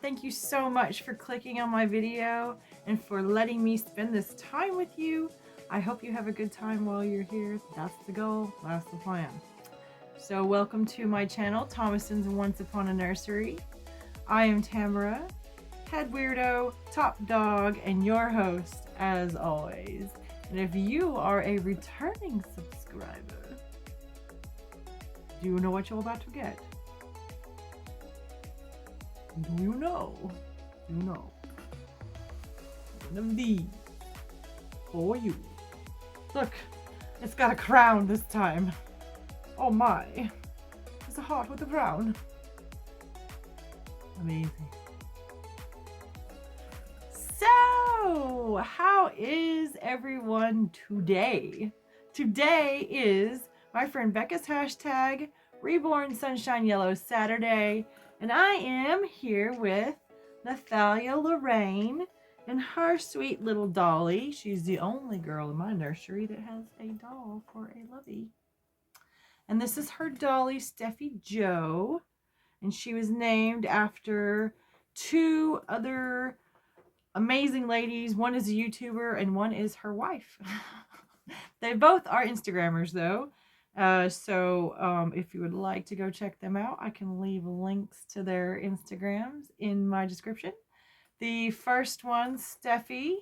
Thank you so much for clicking on my video and for letting me spend this time with you. I hope you have a good time while you're here. That's the goal. That's the plan. So welcome to my channel, Thomason's Once Upon a Nursery. I am Tammera, head weirdo, top dog, and your host as always. And if you are a returning subscriber, do you know what you're about to get? Do you know? You know. One of these for you. Look, it's got a crown this time. Oh my. It's a heart with a crown. Amazing. So, how is everyone today? Today is my friend Becca's hashtag Reborn Sunshine Yellow Saturday. And I am here with Nathalia Lorraine and her sweet little dolly. She's the only girl in my nursery that has a doll for a lovey. And this is her dolly, Steffi Jo. And she was named after two other amazing ladies. One is a YouTuber and one is her wife. They both are Instagrammers though. So if you would like to go check them out, I can leave links to their Instagrams in my description. The first one, Steffi,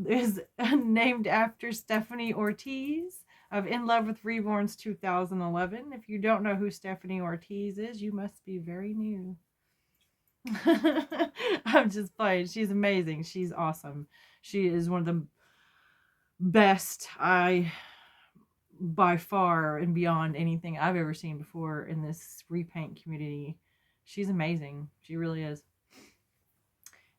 is named after Stephanie Ortiz of In Love with Reborn's 2011. If you don't know who Stephanie Ortiz is, you must be very new. I'm just playing. She's amazing. She's awesome. She is one of the best by far and beyond anything I've ever seen before in this repaint community. She's amazing. She really is.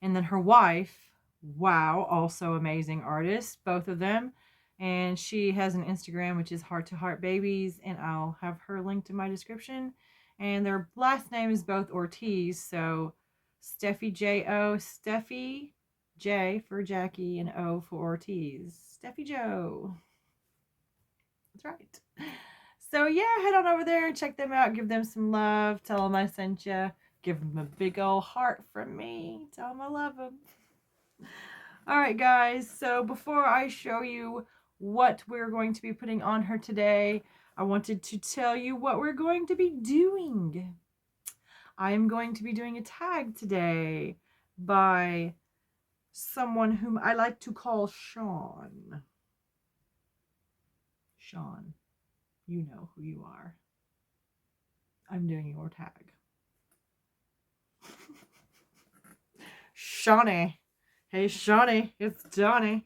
And then her wife, wow, also amazing artist, both of them. And she has an Instagram, which is Heart to Heart Babies, and I'll have her linked in my description. And their last name is both Ortiz, so Steffi J-O, Steffi J for Jackie, and O for Ortiz. Steffi Jo. That's right. So yeah, head on over there and check them out. Give them some love. Tell them I sent you. Give them a big old heart from me. Tell them I love them. All right, guys. So before I show you what we're going to be putting on her today, I wanted to tell you what we're going to be doing. I am going to be doing a tag today by someone whom I like to call Sean. Sean, you know who you are. I'm doing your tag. Shawnee. Hey, Shawnee, it's Johnny.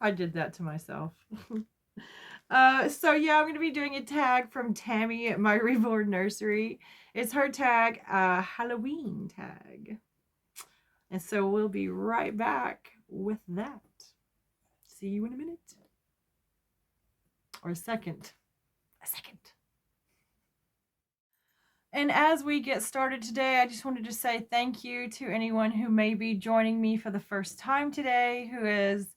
I did that to myself. So yeah, I'm going to be doing a tag from Tammy at my Reborn Nursery. It's her tag, Halloween tag. And so we'll be right back with that. See you in a minute. Or a second. A second. And as we get started today, I just wanted to say thank you to anyone who may be joining me for the first time today, who has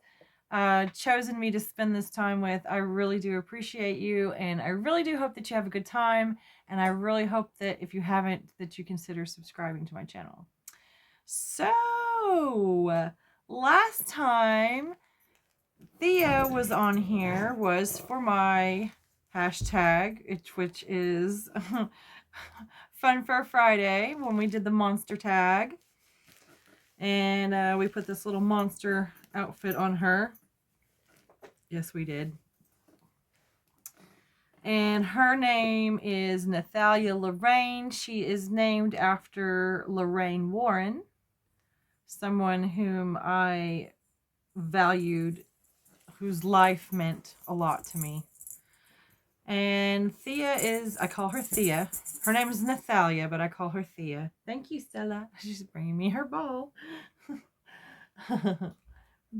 chosen me to spend this time with. I really do appreciate you, and I really do hope that you have a good time, and I really hope that if you haven't, that you consider subscribing to my channel. So, last time Thea was on here was for my hashtag, which is Fun for Friday, when we did the monster tag. And we put this little monster outfit on her. Yes, we did. And her name is Nathalia Lorraine. She is named after Lorraine Warren, someone whom I valued, whose life meant a lot to me. And Thea is, I call her Thea. Her name is Nathalia, but I call her Thea. Thank you, Stella. She's bringing me her bowl.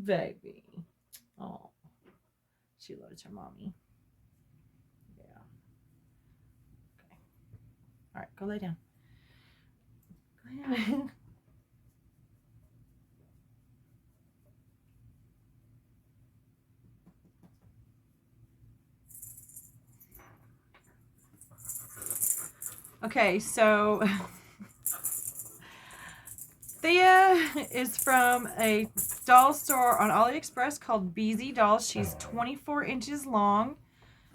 Baby. Oh, she loves her mommy. Yeah. Okay. All right, go lay down. Go ahead. Okay, so Thea is from a doll store on Aliexpress called BZ Dolls. She's 24 inches long.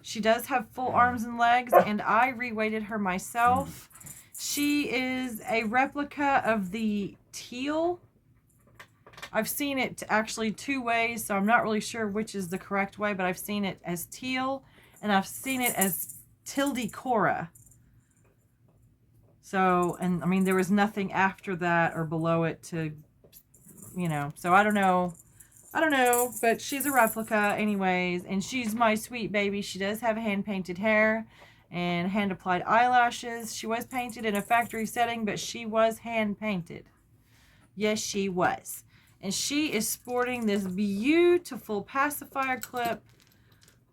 She does have full arms and legs, and I reweighted her myself. She is a replica of the teal. I've seen it actually 2 ways, so I'm not really sure which is the correct way, but I've seen it as teal, and I've seen it as tilde Cora. So, and I mean, there was nothing after that or below it to, you know, so I don't know, but she's a replica anyways, and she's my sweet baby. She does have hand-painted hair and hand-applied eyelashes. She was painted in a factory setting, but she was hand-painted. Yes, she was. And she is sporting this beautiful pacifier clip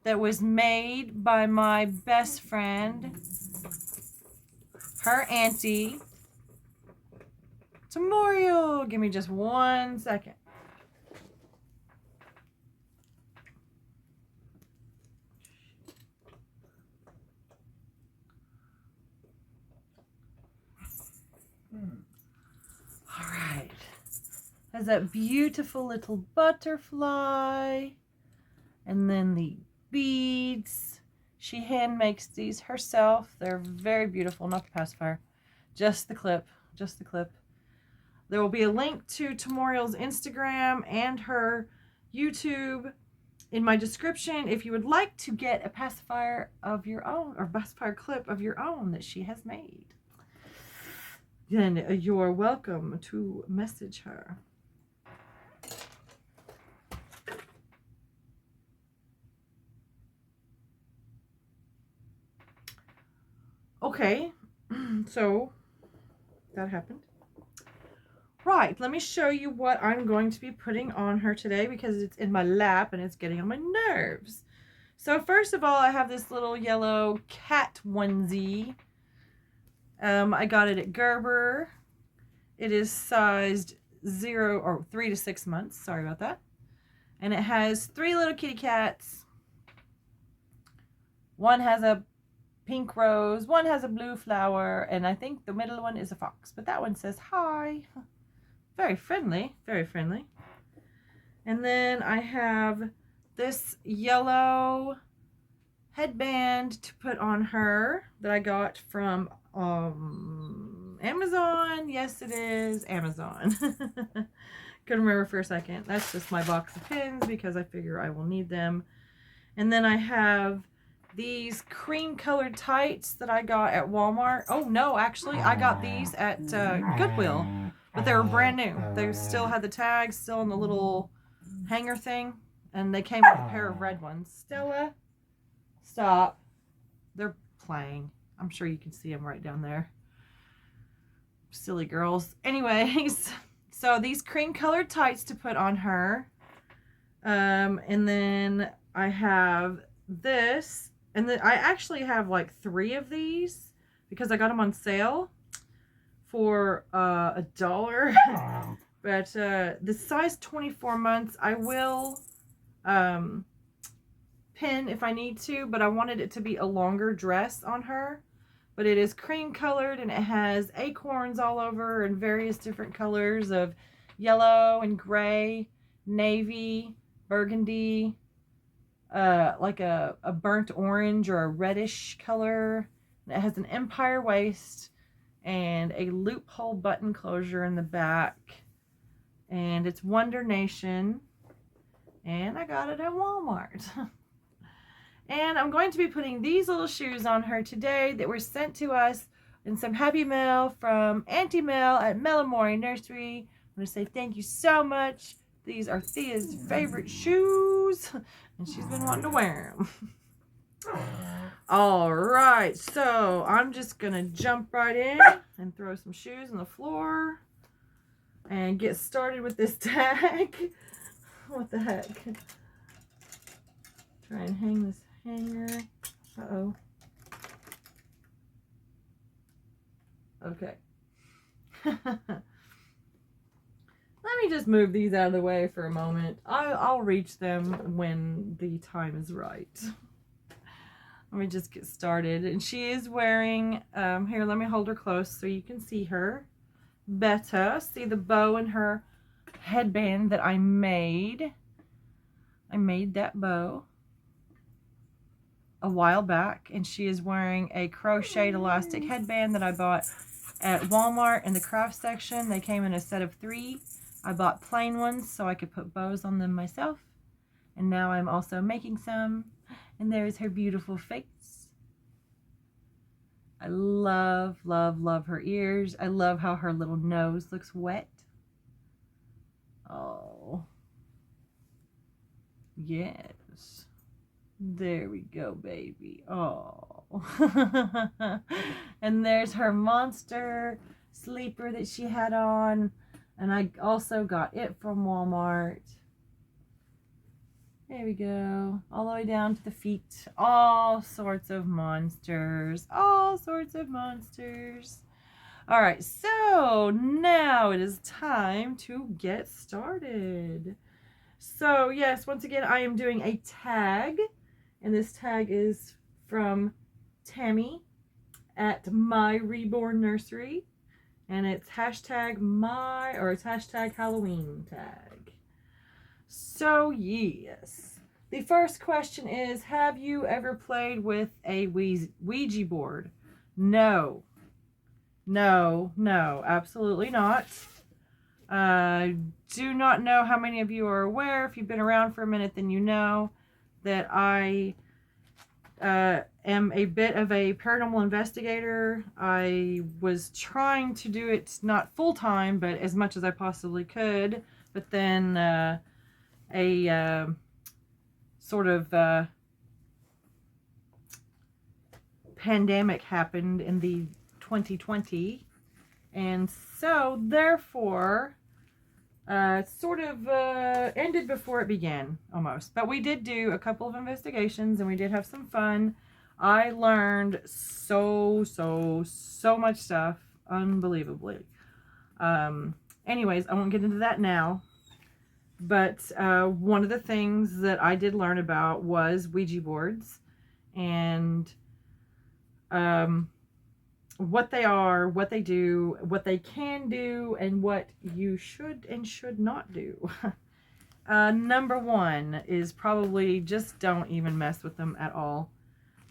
that was made by my best friend, her auntie, Temuriell. Give me just 1 second. All right. Has that beautiful little butterfly. And then the beads. She hand makes these herself. They're very beautiful. Not the pacifier. Just the clip. Just the clip. There will be a link to Temuriell's Instagram and her YouTube in my description if you would like to get a pacifier of your own, or pacifier clip of your own that she has made. Then you're welcome to message her. Okay, so that happened. Right, let me show you what I'm going to be putting on her today because it's in my lap and it's getting on my nerves. So first of all, I have this little yellow cat onesie. I got it at Gerber. It is sized 3 to 6 months. Sorry about that. And it has 3 little kitty cats. One has a pink rose, one has a blue flower, and I think the middle one is a fox. But that one says hi. Very friendly, very friendly. And then I have this yellow headband to put on her that I got from Amazon. Yes, it is Amazon. Couldn't remember for a second. That's just my box of pins because I figure I will need them. And then I have these cream colored tights that I got at Walmart. Oh no, actually I got these at Goodwill, but they were brand new. They still had the tags still in the little hanger thing, and they came with a pair of red ones. Stella, stop. They're playing. I'm sure you can see them right down there. Silly girls. Anyways, so these cream colored tights to put on her. And then I have this. And then I actually have like 3 of these because I got them on sale for $1. But the size 24 months, I will pin if I need to, but I wanted it to be a longer dress on her. But it is cream colored and it has acorns all over and various different colors of yellow and gray, navy, burgundy, like a burnt orange or a reddish color. And it has an empire waist and a loophole button closure in the back. And it's Wonder Nation. And I got it at Walmart. And I'm going to be putting these little shoes on her today that were sent to us in some happy mail from Auntie Mel at Melamori Nursery. I'm going to say thank you so much. These are Thea's favorite shoes, and she's been wanting to wear them. All right, so I'm just going to jump right in and throw some shoes on the floor. and get started with this tag. What the heck? Try and hang this hanger. Uh-oh. Okay. Let me just move these out of the way for a moment. I'll reach them when the time is right. Let me just get started. And she is wearing, here, let me hold her close so you can see her better. See the bow in her headband that I made. I made that bow a while back, and she is wearing a crocheted elastic headband that I bought at Walmart in the craft section. They came in a set of 3. I bought plain ones so I could put bows on them myself, and now I'm also making some, and there's her beautiful face. I love, love, love her ears. I love how her little nose looks wet. Oh, yes. There we go, baby. Oh. And there's her monster sleeper that she had on. And I also got it from Walmart. There we go. All the way down to the feet. All sorts of monsters. All sorts of monsters. All right, so now it is time to get started. So yes, once again, I am doing a tag. And this tag is from Tammy at My Reborn Nursery. And it's hashtag it's hashtag Halloween tag. So yes. The first question is, have you ever played with a Ouija board? No. No, no, absolutely not. Do not know how many of you are aware. If you've been around for a minute, then you know that I am a bit of a paranormal investigator. I was trying to do it not full time, but as much as I possibly could. But then a sort of pandemic happened in the 2020, and so therefore sort of ended before it began, almost. But we did do a couple of investigations, and we did have some fun. I learned so much stuff, unbelievably. Anyways, I won't get into that now. But one of the things that I did learn about was Ouija boards, and what they are, what they do, what they can do, and what you should and should not do. Number 1 is probably just don't even mess with them at all.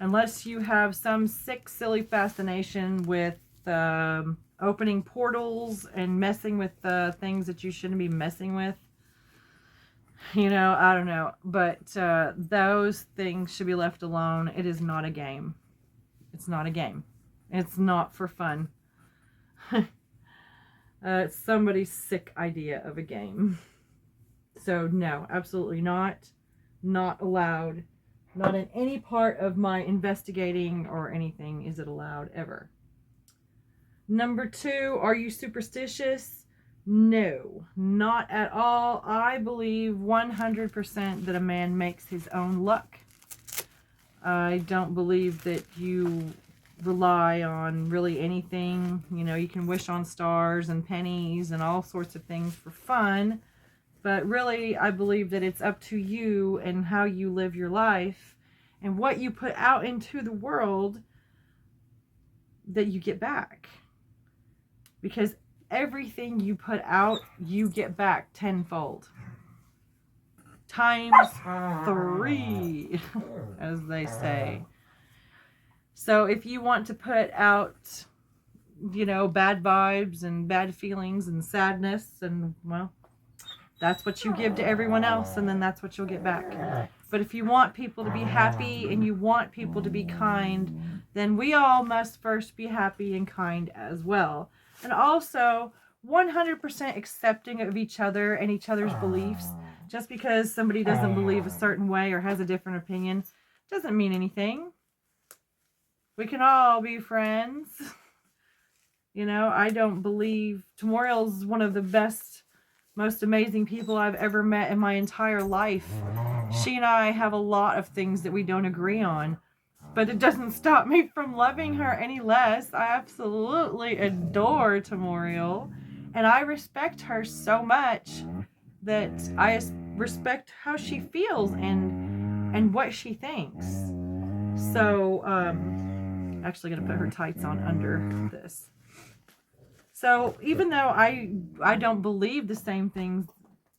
Unless you have some sick, silly fascination with opening portals and messing with things that you shouldn't be messing with. You know, I don't know. But those things should be left alone. It is not a game. It's not a game. It's not for fun. It's somebody's sick idea of a game. So no, absolutely not. Not allowed. Not in any part of my investigating or anything is it allowed ever. Number 2, are you superstitious? No, not at all. I believe 100% that a man makes his own luck. I don't believe that you rely on really anything. You know, you can wish on stars and pennies and all sorts of things for fun, but really I believe that it's up to you and how you live your life and what you put out into the world that you get back, because everything you put out you get back tenfold, times 3 as they say. So if you want to put out, you know, bad vibes and bad feelings and sadness, and well, that's what you give to everyone else, and then that's what you'll get back. But if you want people to be happy and you want people to be kind, then we all must first be happy and kind as well. And also 100% accepting of each other and each other's beliefs. Just because somebody doesn't believe a certain way or has a different opinion doesn't mean anything. We can all be friends. You know, I don't believe Temuriell's one of the best, most amazing people I've ever met in my entire life. She and I have a lot of things that we don't agree on, but it doesn't stop me from loving her any less. I absolutely adore Temuriell, and I respect her so much that I respect how she feels and what she thinks. So, actually gonna put her tights on under this. So even though I don't believe the same things,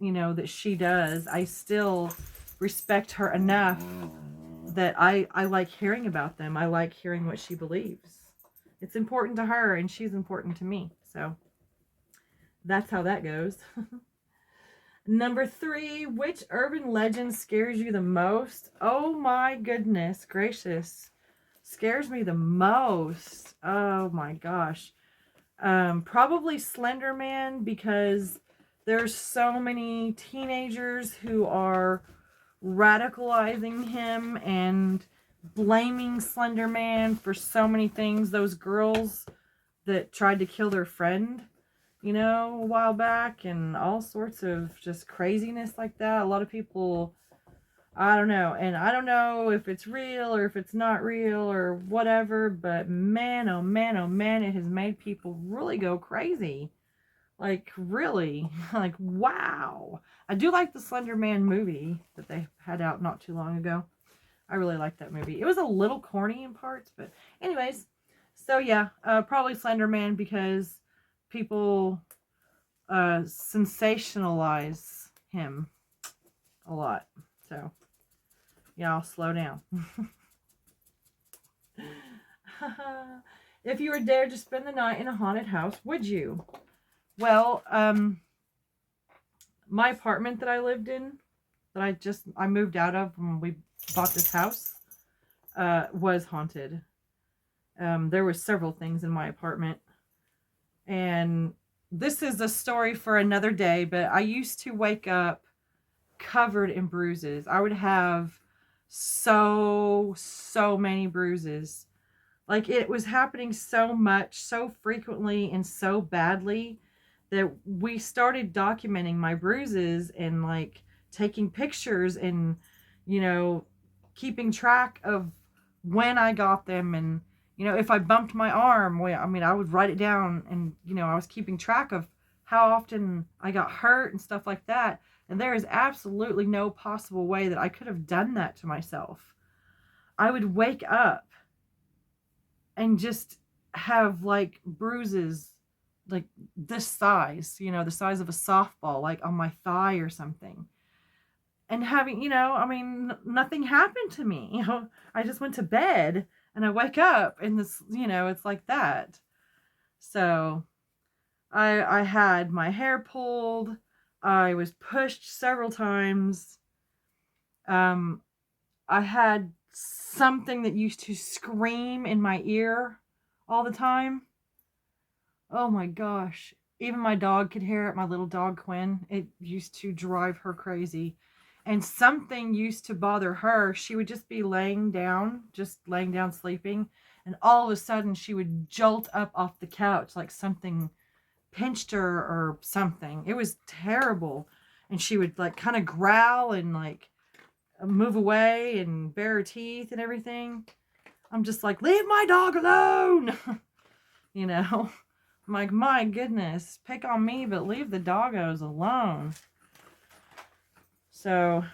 you know, that she does, I still respect her enough that I like hearing about them. I like hearing what she believes. It's important to her and she's important to me. So that's how that goes. Number 3, which urban legend scares you the most? Oh my goodness gracious. Scares me the most. Oh my gosh. Probably Slender Man, because there's so many teenagers who are radicalizing him and blaming Slender Man for so many things. Those girls that tried to kill their friend, you know, a while back, and all sorts of just craziness like that. A lot of people, I don't know, and I don't know if it's real or if it's not real or whatever, but man, oh man, oh man, it has made people really go crazy. Like, really, like, wow. I do like the Slender Man movie that they had out not too long ago. I really liked that movie. It was a little corny in parts, but anyways, so yeah, probably Slender Man, because people sensationalize him a lot. So yeah, I'll slow down. If you were dared to spend the night in a haunted house, would you? Well, my apartment that I lived in, that I moved out of when we bought this house, was haunted. There were several things in my apartment, and this is a story for another day, but I used to wake up covered in bruises. I would have so many bruises. Like, it was happening so much, so frequently, and so badly that we started documenting my bruises and like taking pictures and, you know, keeping track of when I got them. And, you know, if I bumped my arm, well, I mean, I would write it down, and, you know, I was keeping track of how often I got hurt and stuff like that. And there is absolutely no possible way that I could have done that to myself. I would wake up and just have like bruises like this size, you know, the size of a softball, like on my thigh or something. And having, you know, I mean, nothing happened to me. You know, I just went to bed and I wake up and this, you know, it's like that. So I had my hair pulled. I was pushed several times. I had something that used to scream in my ear all the time. Oh my gosh. Even my dog could hear it, my little dog Quinn. It used to drive her crazy. And something used to bother her. She would just be laying down sleeping. And all of a sudden she would jolt up off the couch like something pinched her or something. It was terrible. And she would like kind of growl and like move away and bare her teeth and everything. I'm just like, leave my dog alone. You know, I'm like, my goodness, pick on me, but leave the doggos alone. So,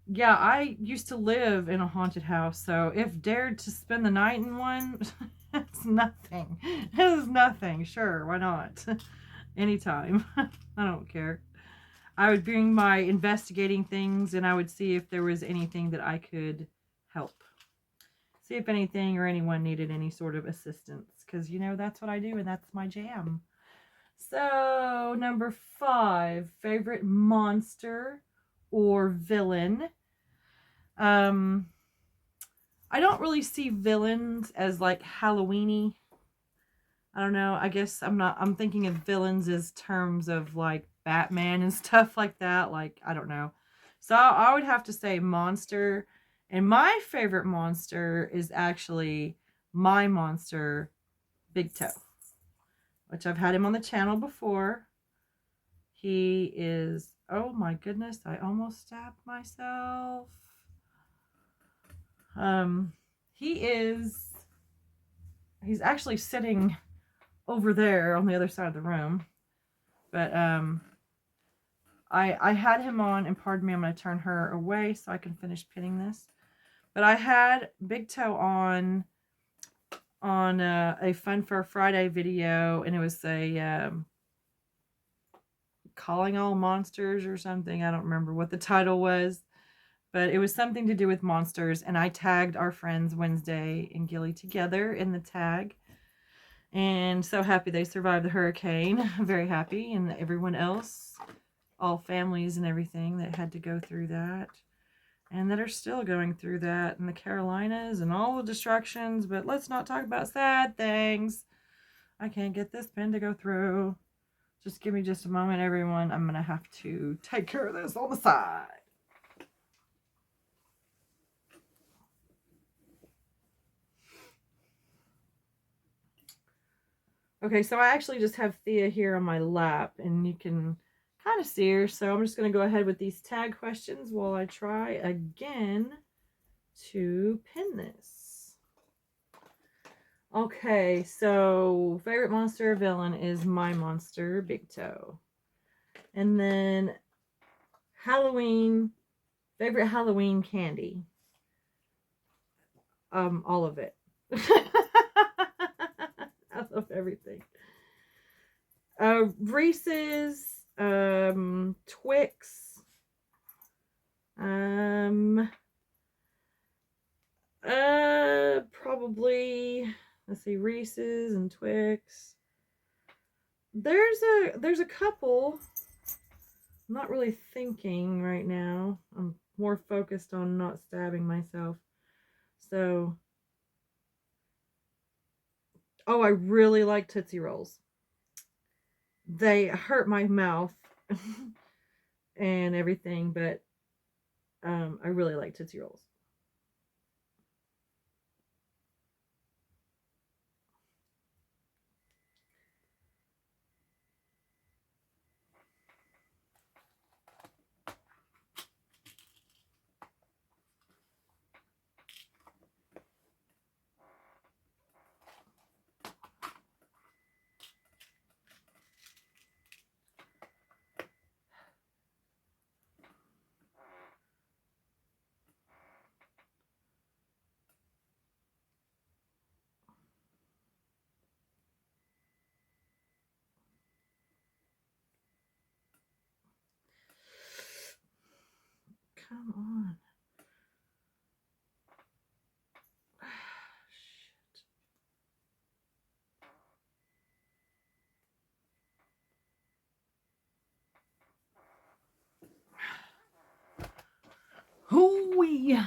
yeah, I used to live in a haunted house. So if dared to spend the night in one, it's nothing. It is nothing. Sure, why not? Anytime. I don't care. I would bring my investigating things and I would see if there was anything that I could help. See if anything or anyone needed any sort of assistance. Because, you know, that's what I do and that's my jam. So, number 5, favorite monster or villain. I don't really see villains as like Halloween-y. I don't know. I guess I'm thinking of villains as terms of like Batman and stuff like that. Like, I don't know. So I would have to say monster. And my favorite monster is actually my monster, Big Toe, which I've had him on the channel before. He is, oh my goodness, I almost stabbed myself. He's actually sitting over there on the other side of the room. But I had him on, and pardon me, I'm going to turn her away so I can finish pinning this. But I had Big Toe on a Fun for Friday video, and it was a Calling All Monsters or something. I don't remember what the title was, but it was something to do with monsters, and I tagged our friends Wednesday and Gilly together in the tag. And so happy they survived the hurricane. Very happy. And everyone else, all families and everything that had to go through that. And that are still going through that in the Carolinas and all the destructions. But let's not talk about sad things. I can't get this pen to go through. Just give me just a moment, everyone. I'm going to have to take care of this on the side. Okay, so I actually just have Thea here on my lap, and you can kind of see her. So I'm just going to go ahead with these tag questions while I try again to pin this. Okay, so favorite monster or villain is my monster, Big Toe. And then Halloween, favorite Halloween candy. All of it. I love everything. Reese's, Twix, probably, let's see, Reese's and Twix. There's a couple. I'm not really thinking right now. I'm more focused on not stabbing myself. So, oh, I really like Tootsie Rolls. They hurt my mouth and everything, but I really like Tootsie Rolls. Come on. Shit. Hooey.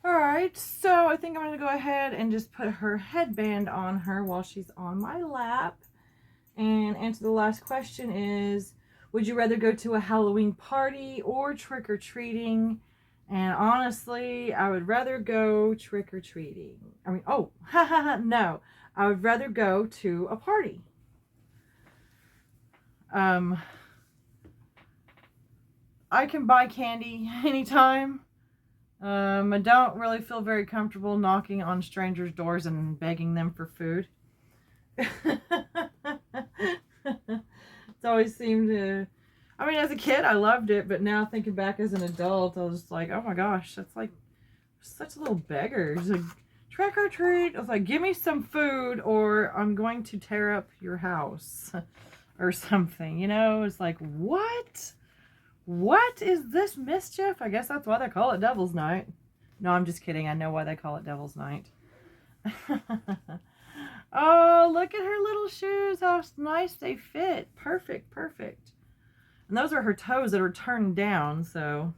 Alright, so I think I'm going to go ahead and just put her headband on her while she's on my lap. And answer the last question is, would you rather go to a Halloween party or trick-or-treating? And honestly, I would rather go trick-or-treating. I mean, oh, no. I would rather go to a party. I can buy candy anytime. I don't really feel very comfortable knocking on strangers' doors and begging them for food. It's always seemed to, I mean, as a kid, I loved it, but now thinking back as an adult, I was just like, oh my gosh, that's like such little beggars. Like, trick or treat. I was like, give me some food or I'm going to tear up your house or something, you know? It's like, what? What is this mischief? I guess that's why they call it Devil's Night. No, I'm just kidding. I know why they call it Devil's Night. Oh, look at her little shoes. How nice they fit. Perfect, perfect. And those are her toes that are turned down, so.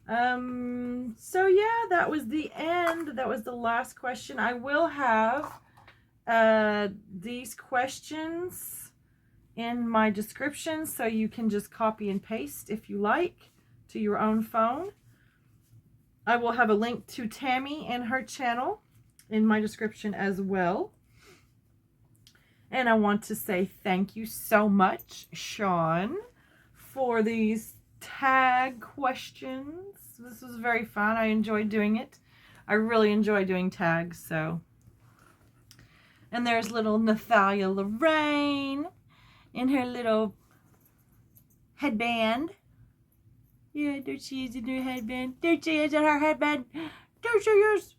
So yeah, that was the end. That was the last question. I will have these questions in my description, so you can just copy and paste if you like to your own phone. I will have a link to Tammy and her channel in my description as well. And I want to say thank you so much, Sean, for these tag questions. This was very fun. I enjoyed doing it. I really enjoy doing tags, so. And there's little Natali Lorraine in her little headband. Yeah, there she is in her headband. There she is in her headband. There she is.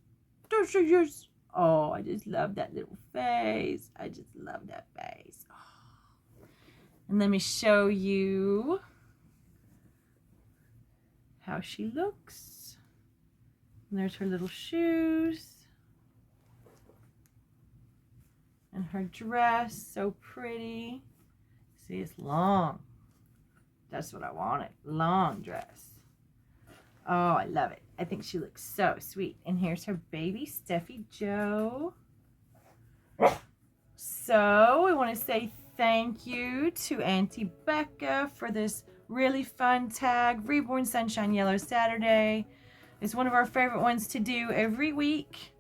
There she is. Oh, I just love that little face. I just love that face. Oh. And let me show you how she looks. And there's her little shoes. And her dress, so pretty. See, it's long. That's what I wanted. Long dress. Oh, I love it. I think she looks so sweet. And here's her baby, Steffi Joe. So, we want to say thank you to Auntie Becca for this really fun tag, Reborn Sunshine Yellow Saturday. It's one of our favorite ones to do every week.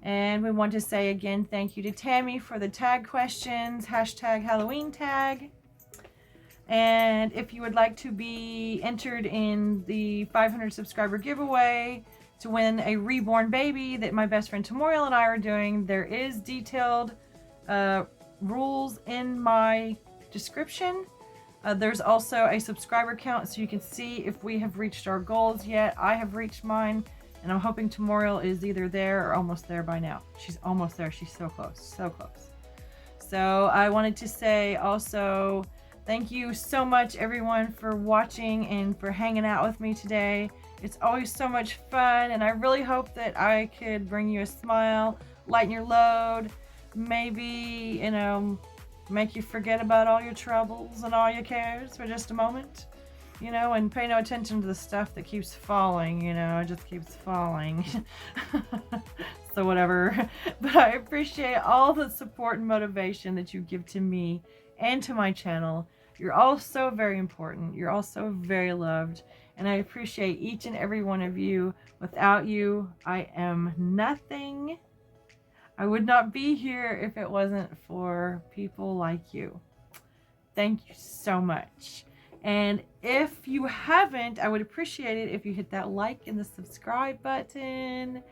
And we want to say again thank you to Tammy for the tag questions, hashtag Halloween tag. And if you would like to be entered in the 500 subscriber giveaway to win a reborn baby that my best friend Temuriell and I are doing, there is detailed rules in my description. There's also a subscriber count so you can see if we have reached our goals yet. I have reached mine, and I'm hoping Temuriell is either there or almost there by now. She's almost there. She's so close, so close. So I wanted to say also thank you so much, everyone, for watching and for hanging out with me today. It's always so much fun, and I really hope that I could bring you a smile, lighten your load, maybe, you know, make you forget about all your troubles and all your cares for just a moment, you know, and pay no attention to the stuff that keeps falling, you know, it just keeps falling. So whatever. But I appreciate all the support and motivation that you give to me and to my channel. You're all so very important. You're all so very loved. And I appreciate each and every one of you. Without you, I am nothing. I would not be here if it wasn't for people like you. Thank you so much. And if you haven't, I would appreciate it if you hit that like and the subscribe button.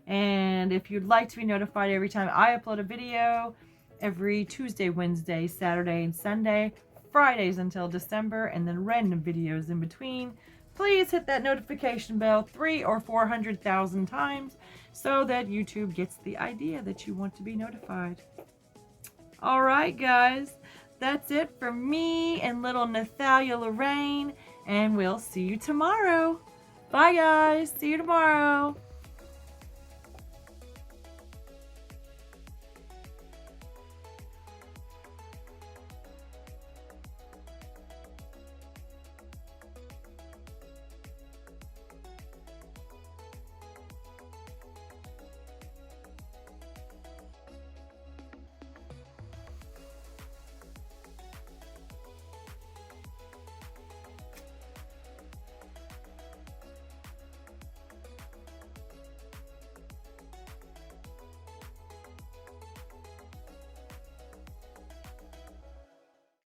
And if you'd like to be notified every time I upload a video, every Tuesday, Wednesday, Saturday, and Sunday, Fridays until December, and then random videos in between, please hit that notification bell 300,000 or 400,000 times so that YouTube gets the idea that you want to be notified. All right, guys, that's it for me and little Natali Lorraine, and we'll see you tomorrow. Bye, guys. See you tomorrow.